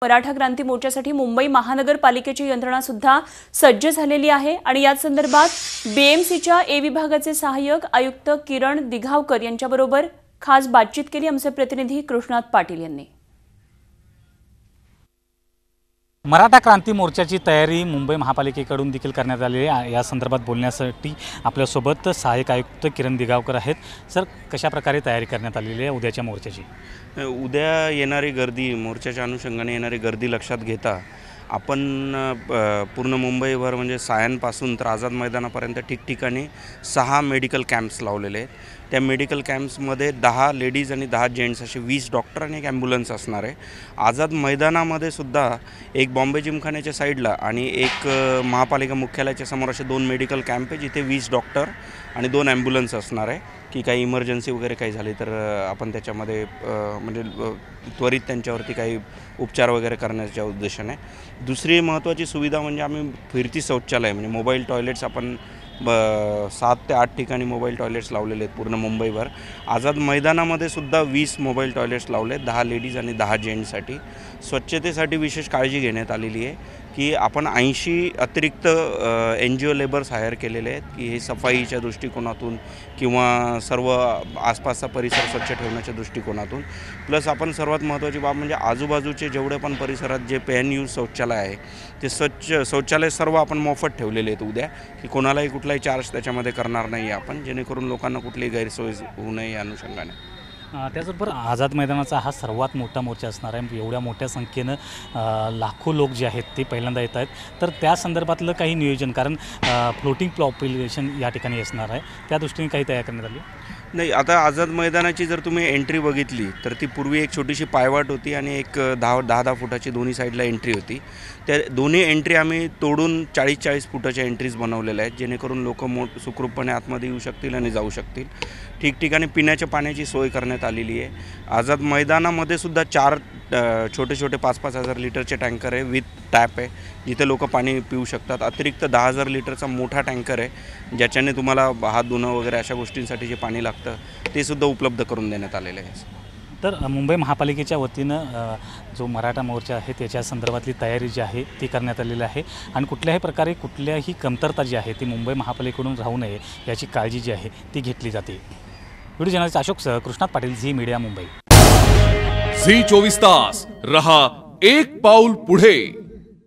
मराठा क्रांती मोर्चासाठी मुंबई महानगरपालिकेची यंत्रणा सुद्धा सज्ज झालेली आहे आणि या संदर्भात बीएमसीच्या ए विभागाचे सहाय्यक आयुक्त किरण दिघावकर यांच्याबरोबर खास बातचीत केली आमचे प्रतिनिधी कृष्णात पाटील यांनी। मराठा क्रांती मोर्चाची तयारी मुंबई महापालिकेकडून देखील करण्यात आली आहे। या संदर्भात बोलण्यासाठी आपल्यासोबत सहाय्यक आयुक्त किरण दिघावकर आहेत। सर, कशा प्रकारे तयारी करण्यात आलेली आहे उद्याच्या मोर्चाची? उद्या येणारी गर्दी, मोर्चाच्या अनुषंगाने येणारी गर्दी लक्षात घेता आपण पूर्ण मुंबईभर म्हणजे सायंपासून तर आझाद मैदानापर्यंत ठिकठिकाणी 6 मेडिकल कॅम्प्स लावलेले आहेत। त्या मेडिकल कॅम्प्समध्ये 10 लेडीज आणि 10 जेंट्स असे 20 डॉक्टर आणि एक ॲम्ब्युलन्स असणार आहे। आझाद मैदानामध्ये सुद्धा एक बॉम्बे जिमखान्याच्या साईडला आणि एक महापालिका मुख्यालयाच्या समोर असे 2 मेडिकल कॅम्प आहे जिथे 20 डॉक्टर आणि 2 ॲम्ब्युलन्स असणार आहे की काही इमर्जन्सी वगैरे काही झाली तर आपण त्याच्यामध्ये म्हणजे त्वरित त्यांच्यावरती काही उपचार वगैरे करण्याच्या उद्देशाने। दुसरी महत्त्वाची सुविधा म्हणजे आम्ही फिरती शौचालय म्हणजे मोबाईल टॉयलेट्स आपण 7 ते 8 ठिकाणी मोबाईल टॉयलेट्स लावलेले आहेत पूर्ण मुंबईभर। आझाद मैदानामध्ये सुद्धा 20 मोबाईल टॉयलेट्स लावले, 10 लेडीज आणि 10 जेंट्ससाठी। स्वच्छतेसाठी विशेष काळजी घेण्यात आलेली आहे की आपण 80 अतिरिक्त NGO लेबर्स हायर केलेले आहेत की हे सफाईच्या दृष्टिकोनातून किंवा सर्व आसपासचा परिसर स्वच्छ ठेवण्याच्या दृष्टिकोनातून। प्लस आपण सर्वात महत्त्वाची बाब म्हणजे आजूबाजूचे जेवढे पण परिसरात जे पे एंड यूज शौचालय आहे ते स्वच्छ शौचालय सर्व आपण मोफत ठेवलेले आहेत उद्या की कोणालाही कुठलाही चार्ज त्याच्यामध्ये करणार नाही आपण, जेणेकरून लोकांना कुठलीही गैरसोय होऊ नये या अनुषंगाने। त्याचबरोबर आझाद मैदानाचा हा सर्वात मोठा मोर्चा असणार आहे। एवढ्या मोठ्या संख्येनं लाखो लोक जे आहेत ते पहिल्यांदा येत आहेत, तर त्या संदर्भातलं काही नियोजन, कारण फ्लोटिंग पॉप्युलेशन या ठिकाणी असणार आहे, त्या दृष्टीने काही तयार करण्यात आली नाही। आता आझाद मैदानाची जर तुम्ही एंट्री बघितली तर ती पूर्वी एक छोटीशी पायवाट होती आणि एक 10-10 फुटाची दोन्ही साईडला एंट्री होती। त्या दोन्ही एंट्री आम्ही तोडून 40-40 फुटाच्या एंट्रीज बनवलेल्या आहेत जेणेकरून लोक सुखरूपपणे आतमध्ये येऊ शकतील आणि जाऊ शकतील। ठिकठिकाणी पिण्याच्या पाण्याची सोय करण्यात आलेली आहे। आझाद मैदानामध्ये सुद्धा 4 छोटे 5-5 हजार लिटरचे टँकर आहे विथ टॅप आहे जिथे लोक पाणी पिऊ शकतात। अतिरिक्त 10,000 लिटरचा मोठा टँकर आहे ज्याच्याने तुम्हाला हात धुणं वगैरे अशा गोष्टींसाठी जे पाणी लागतं ते सुद्धा उपलब्ध करून देण्यात आलेलं आहे। तर मुंबई महापालिकेच्या वतीनं जो मराठा मोर्चा आहे त्याच्या संदर्भातली तयारी जी आहे ती करण्यात आलेली आहे आणि कुठल्याही प्रकारे कुठल्याही कमतरता जी आहे ती मुंबई महापालिकेकडून राहू नये याची काळजी जी आहे ती घेतली जाते। व्हिडिओ जर्नलिस्ट अशोक सह Krishnat Patil, Zee media, Mumbai. Zee 24 तास रहा एक पाऊल पुढे।